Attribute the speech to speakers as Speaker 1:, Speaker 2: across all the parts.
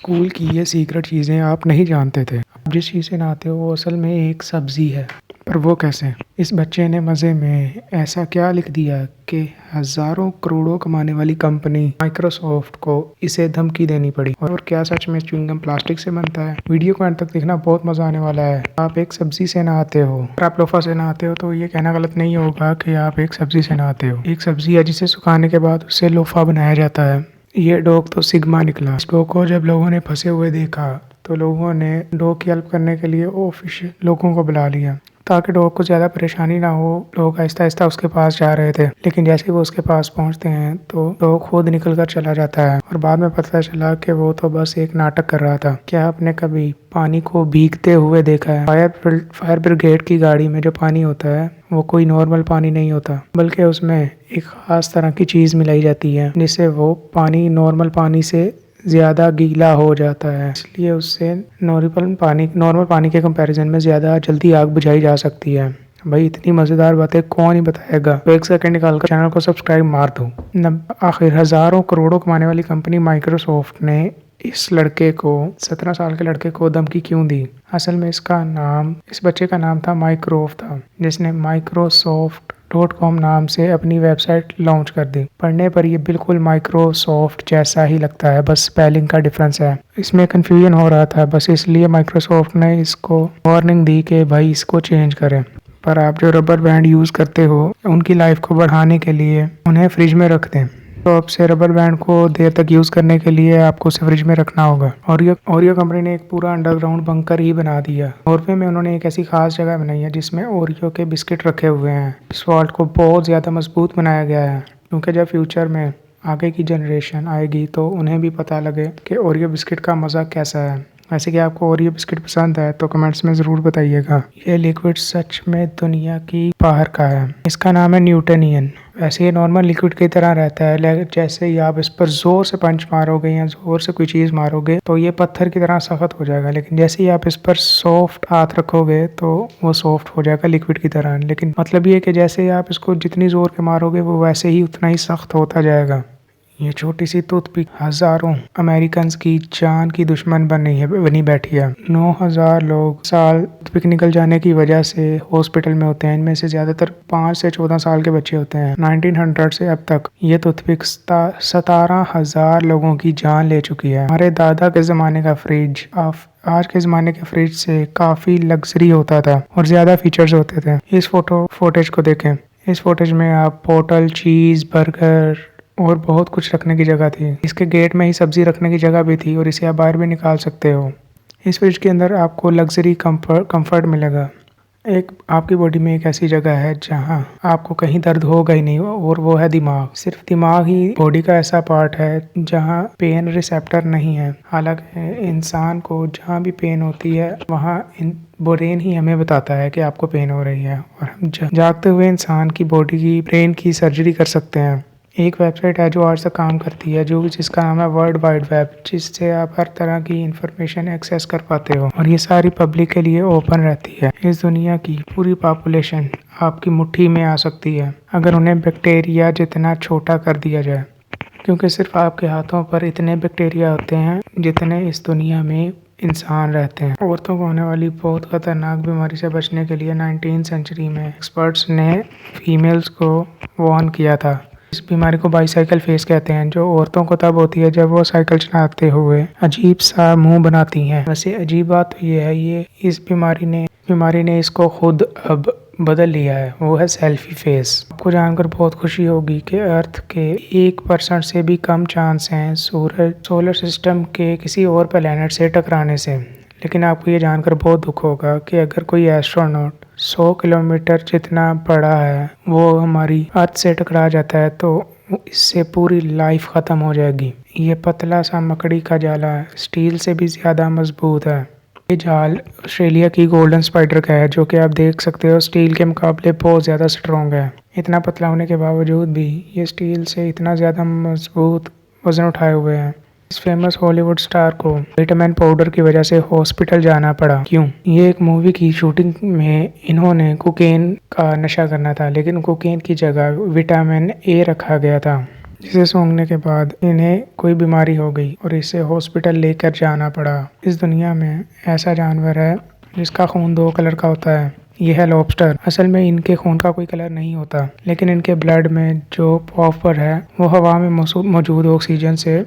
Speaker 1: School की ये secret चीज़ें आप नहीं जानते थे। आप जिस चीज़ से नहाते हो वो असल में एक सब्ज़ी है। पर वो कैसे? इस बच्चे ने मज़े में ऐसा क्या लिख दिया कि हज़ारों करोड़ों कमाने वाली कंपनी माइक्रोसॉफ्ट को इसे धमकी देनी पड़ी। और क्या सच में च्युइंगम प्लास्टिक से बनता है? वीडियो को अंत तक देखना, बहुत मज़ा आने वाला है। आप एक सब्ज़ी से नहाते हो, अगर आप लोफा से नहाते हो तो ये कहना गलत नहीं होगा कि आप एक सब्ज़ी से नहाते हो। एक सब्ज़ी है जिसे सुखाने के बाद उससे लोफा बनाया जाता है। ये डॉग तो सिग्मा निकला। इस डॉग को जब लोगों ने फंसे हुए देखा तो लोगों ने डॉग की हेल्प करने के लिए ऑफिशियल लोगों को बुला लिया ताकि डॉग को ज़्यादा परेशानी ना हो। लोग आहिस्ता आहिस्ता उसके पास जा रहे थे, लेकिन जैसे ही वो उसके पास पहुंचते हैं तो डॉग खुद निकल कर चला जाता है और बाद में पता चला कि वो तो बस एक नाटक कर रहा था। क्या आपने कभी पानी को भीगते हुए देखा है? फायर ब्रिगेड की गाड़ी में जो पानी होता है वो कोई नॉर्मल पानी नहीं होता, बल्कि उसमें एक खास तरह की चीज़ मिलाई जाती है जिससे वो पानी नॉर्मल पानी से ज़्यादा गीला हो जाता है। इसलिए उससे नॉर्मल पानी के कंपैरिजन में ज़्यादा जल्दी आग बुझाई जा सकती है। भाई इतनी मज़ेदार बातें कौन ही बताएगा? तो एक सेकंड निकाल कर चैनल को सब्सक्राइब मार दो। आखिर हज़ारों करोड़ों कमाने वाली कंपनी माइक्रोसॉफ्ट ने इस 17 साल के लड़के को धमकी क्यों दी? असल में इस बच्चे का नाम था माइक्रोव था, जिसने माइक्रोसॉफ्ट.com नाम से अपनी वेबसाइट लॉन्च कर दी। पढ़ने पर ये बिल्कुल माइक्रोसॉफ्ट जैसा ही लगता है, बस स्पेलिंग का डिफरेंस है। इसमें कंफ्यूजन हो रहा था, बस इसलिए माइक्रोसॉफ्ट ने इसको वार्निंग दी कि भाई इसको चेंज करें। पर आप जो रबर बैंड यूज़ करते हो उनकी लाइफ को बढ़ाने के लिए उन्हें फ्रिज में रख दें। तो अब से रबर बैंड को देर तक यूज़ करने के लिए आपको उसे फ्रिज में रखना होगा। ओरियो कंपनी ने एक पूरा अंडरग्राउंड बंकर ही बना दिया। नॉर्वे में उन्होंने एक ऐसी खास जगह बनाई है जिसमें ओरियो के बिस्किट रखे हुए हैं। इस वॉल्ट को बहुत ज़्यादा मजबूत बनाया गया है क्योंकि जब फ्यूचर में आगे की जनरेशन आएगी तो उन्हें भी पता लगे कि ओरियो बिस्किट का मज़ा कैसा है। वैसे कि आपको ओरियो बिस्किट पसंद है तो कमेंट्स में ज़रूर बताइएगा। ये लिक्विड सच में दुनिया की बाहर का है। इसका नाम है न्यूटनियन। वैसे ये नॉर्मल लिक्विड की तरह रहता है, लेकिन जैसे ही आप इस पर ज़ोर से पंच मारोगे या ज़ोर से कोई चीज़ मारोगे तो ये पत्थर की तरह सख्त हो जाएगा, लेकिन जैसे ही आप इस पर सॉफ्ट हाथ रखोगे तो वो सॉफ्ट हो जाएगा लिक्विड की तरह। लेकिन मतलब ये कि जैसे ही आप इसको जितनी ज़ोर के मारोगे वो वैसे ही उतना ही सख्त होता जाएगा। ये छोटी सी टूथपिक हजारों अमेरिकन की जान की दुश्मन बनी बैठी है। 9,000 लोग साल टूथपिक निकल जाने की वजह से हॉस्पिटल में होते हैं। इनमें से ज्यादातर 5 से 14 साल के बच्चे होते हैं। 1900 से अब तक ये टूथपिक 17,000 लोगों की जान ले चुकी है। हमारे दादा के जमाने का फ्रिज आज के ज़माने के फ्रिज से काफ़ी लग्जरी होता था और ज़्यादा फीचर्स होते थे। इस फुटेज को देखें। इस फुटेज में आप बोतल, चीज़, बर्गर और बहुत कुछ रखने की जगह थी। इसके गेट में ही सब्जी रखने की जगह भी थी और इसे आप बाहर भी निकाल सकते हो। इस फ्रिज के अंदर आपको लग्जरी कंफर्ट मिलेगा। एक आपकी बॉडी में एक ऐसी जगह है जहां आपको कहीं दर्द होगा ही नहीं, और वो है दिमाग। सिर्फ दिमाग ही बॉडी का ऐसा पार्ट है जहां पेन रिसेप्टर नहीं है। हालांकि इंसान को जहां भी पेन होती है वहां ब्रेन ही हमें बताता है कि आपको पेन हो रही है, और हम जागते हुए इंसान की बॉडी की ब्रेन की सर्जरी कर सकते हैं। एक वेबसाइट है जो आज तक काम करती है जिसका नाम है वर्ल्ड वाइड वेब, जिससे आप हर तरह की इंफॉर्मेशन एक्सेस कर पाते हो और ये सारी पब्लिक के लिए ओपन रहती है। इस दुनिया की पूरी पॉपुलेशन आपकी मुट्ठी में आ सकती है अगर उन्हें बैक्टीरिया जितना छोटा कर दिया जाए, क्योंकि सिर्फ आपके हाथों पर इतने बैक्टीरिया होते हैं जितने इस दुनिया में इंसान रहते हैं। औरतों को होने वाली बहुत खतरनाक बीमारी से बचने के लिए 19वीं सेंचुरी में एक्सपर्ट्स ने फीमेल्स को वार्न किया था। इस बीमारी को बाईसाइकिल फेस कहते हैं, जो औरतों को तब होती है जब वो साइकिल चलाते हुए अजीब सा मुंह बनाती हैं। वैसे अजीब बात तो ये है, इस बीमारी ने इसको खुद अब बदल लिया है। वो है सेल्फी फेस। आपको जानकर बहुत खुशी होगी कि अर्थ के 1% से भी कम चांस हैं सोलर सिस्टम के किसी और प्लैनेट से टकराने से। लेकिन आपको ये जानकर बहुत दुख होगा कि अगर कोई एस्ट्रोनॉट 100 किलोमीटर जितना बड़ा है वो हमारी अर्थ से टकरा जाता है तो इससे पूरी लाइफ खत्म हो जाएगी। ये पतला सा मकड़ी का जाला स्टील से भी ज्यादा मजबूत है। ये जाल ऑस्ट्रेलिया की गोल्डन स्पाइडर का है, जो कि आप देख सकते हो स्टील के मुकाबले बहुत ज़्यादा स्ट्रॉन्ग है। इतना पतला होने के बावजूद भी ये स्टील से इतना ज़्यादा मजबूत वजन उठाए हुए हैं। इस फेमस हॉलीवुड स्टार को विटामिन पाउडर की वजह से हॉस्पिटल जाना पड़ा। क्यों? ये एक मूवी की शूटिंग में इन्होंने कोकेन का नशा करना था, लेकिन कोकेन की जगह विटामिन ए रखा गया था, जिसे सूंघने के बाद इन्हें कोई बीमारी हो गई और इसे हॉस्पिटल लेकर जाना पड़ा। इस दुनिया में ऐसा जानवर है जिसका खून 2 कलर का होता है। यह है लॉबस्टर। असल में इनके खून का कोई कलर नहीं होता, लेकिन इनके ब्लड में जो पॉपर है वो हवा में मौजूद ऑक्सीजन से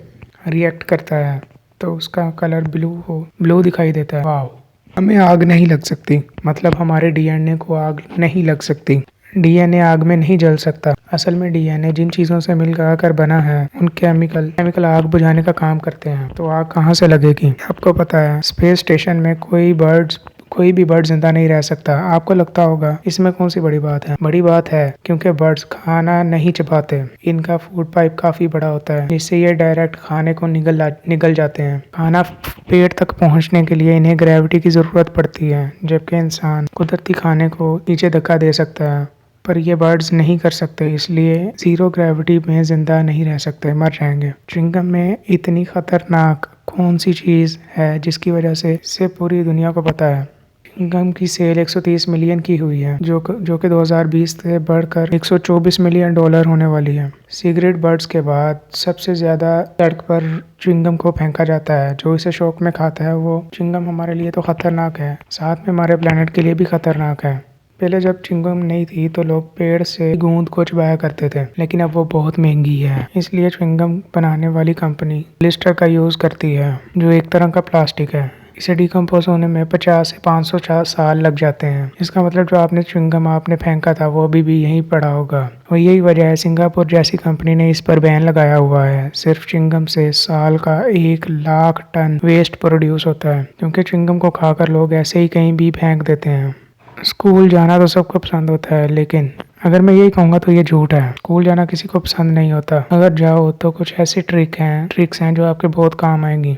Speaker 1: रिएक्ट करता है, तो उसका कलर ब्लू दिखाई देता है। वाह! हमें आग नहीं लग सकती, मतलब हमारे डीएनए को आग नहीं लग सकती। डीएनए आग में नहीं जल सकता। असल में डीएनए जिन चीज़ों से मिलकर बना है उन केमिकल आग बुझाने का काम करते हैं। तो आग कहाँ से लगेगी? आपको पता है स्पेस स्टेशन में कोई भी बर्ड जिंदा नहीं रह सकता। आपको लगता होगा इसमें कौन सी बड़ी बात है? बड़ी बात है क्योंकि बर्ड्स खाना नहीं चबाते। इनका फूड पाइप काफी बड़ा होता है, जिससे ये डायरेक्ट खाने को निगल जाते हैं। खाना पेट तक पहुंचने के लिए इन्हें ग्रेविटी की जरूरत पड़ती है, जबकि इंसान कुदरती खाने को नीचे धक्का दे सकता है, पर ये बर्ड्स नहीं कर सकते, इसलिए जीरो ग्रेविटी में जिंदा नहीं रह सकते, मर जाएंगे। च्युइंगम में इतनी खतरनाक कौन सी चीज है जिसकी वजह से इसे पूरी दुनिया को पता है? च्युइंगम की सेल 130 मिलियन की हुई है, जो कि 2020 से बढ़कर 124 मिलियन डॉलर होने वाली है। सिगरेट बर्ड्स के बाद सबसे ज्यादा सड़क पर च्युइंगम को फेंका जाता है। जो इसे शौक में खाता है वो च्युइंगम हमारे लिए तो खतरनाक है, साथ में हमारे प्लेनेट के लिए भी खतरनाक है। पहले जब च्युइंगम नहीं थी तो लोग पेड़ से गूंद को चबाया करते थे, लेकिन अब वो बहुत महंगी है, इसलिए च्युइंगम बनाने वाली कंपनी पॉलिएस्टर का यूज करती है, जो एक तरह का प्लास्टिक है। इसे डिकम्पोज होने में 50 से 500 साल लग जाते हैं। इसका मतलब जो आपने च्युइंगम आपने फेंका था वो अभी भी यहीं पड़ा होगा, और यही वजह है सिंगापुर जैसी कंपनी ने इस पर बैन लगाया हुआ है। सिर्फ च्युइंगम से साल का 1 लाख टन वेस्ट प्रोड्यूस होता है, क्योंकि च्युइंगम को खाकर लोग ऐसे ही कहीं भी फेंक देते हैं। स्कूल जाना तो सबको पसंद होता है, लेकिन अगर मैं यही कहूँगा तो ये झूठ है। स्कूल जाना किसी को पसंद नहीं होता। अगर जाओ तो कुछ ऐसी ट्रिक्स हैं जो आपके बहुत काम आएंगी।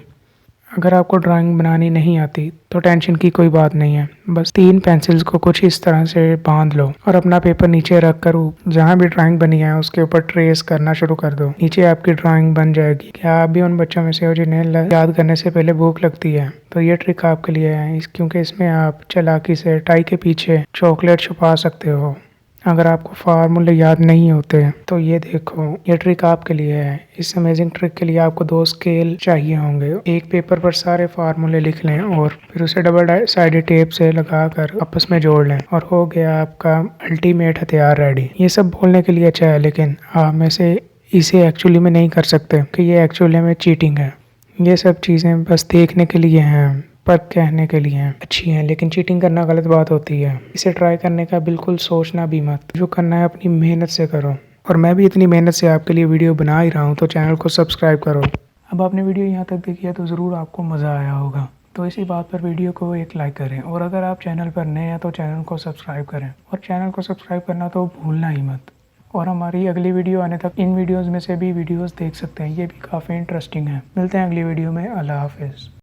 Speaker 1: अगर आपको ड्राइंग बनानी नहीं आती तो टेंशन की कोई बात नहीं है। बस 3 पेंसिल्स को कुछ इस तरह से बांध लो और अपना पेपर नीचे रख कर जहाँ भी ड्राइंग बनी है उसके ऊपर ट्रेस करना शुरू कर दो। नीचे आपकी ड्राइंग बन जाएगी। क्या आप भी उन बच्चों में से हो जिन्हें याद करने से पहले भूख लगती है? तो ये ट्रिक आपके लिए है, क्योंकि इसमें आप चालाकी से टाई के पीछे चॉकलेट छुपा सकते हो। अगर आपको फार्मूले याद नहीं होते तो ये देखो, ये ट्रिक आपके लिए है। इस अमेजिंग ट्रिक के लिए आपको 2 स्केल चाहिए होंगे। एक पेपर पर सारे फार्मूले लिख लें और फिर उसे डबल साइडेड टेप से लगाकर आपस में जोड़ लें, और हो गया आपका अल्टीमेट हथियार रेडी। ये सब बोलने के लिए अच्छा है, लेकिन आप में से इसे एक्चुअली में नहीं कर सकते, कि ये एक्चुअली में चीटिंग है। ये सब चीज़ें बस देखने के लिए हैं, पर कहने के लिए अच्छी हैं, लेकिन चीटिंग करना गलत बात होती है। इसे ट्राई करने का बिल्कुल सोचना भी मत। जो करना है अपनी मेहनत से करो, और मैं भी इतनी मेहनत से आपके लिए वीडियो बना ही रहा हूँ, तो चैनल को सब्सक्राइब करो। अब आपने वीडियो यहाँ तक देखी है तो ज़रूर आपको मज़ा आया होगा, तो इसी बात पर वीडियो को एक लाइक करें, और अगर आप चैनल पर नए हैं तो चैनल को सब्सक्राइब करें, और चैनल को सब्सक्राइब करना तो भूलना ही मत। और हमारी अगली वीडियो आने तक इन वीडियोज़ में से भी वीडियोज़ देख सकते हैं, ये भी काफ़ी इंटरेस्टिंग है। मिलते हैं अगली वीडियो में। अल्लाह हाफिज़।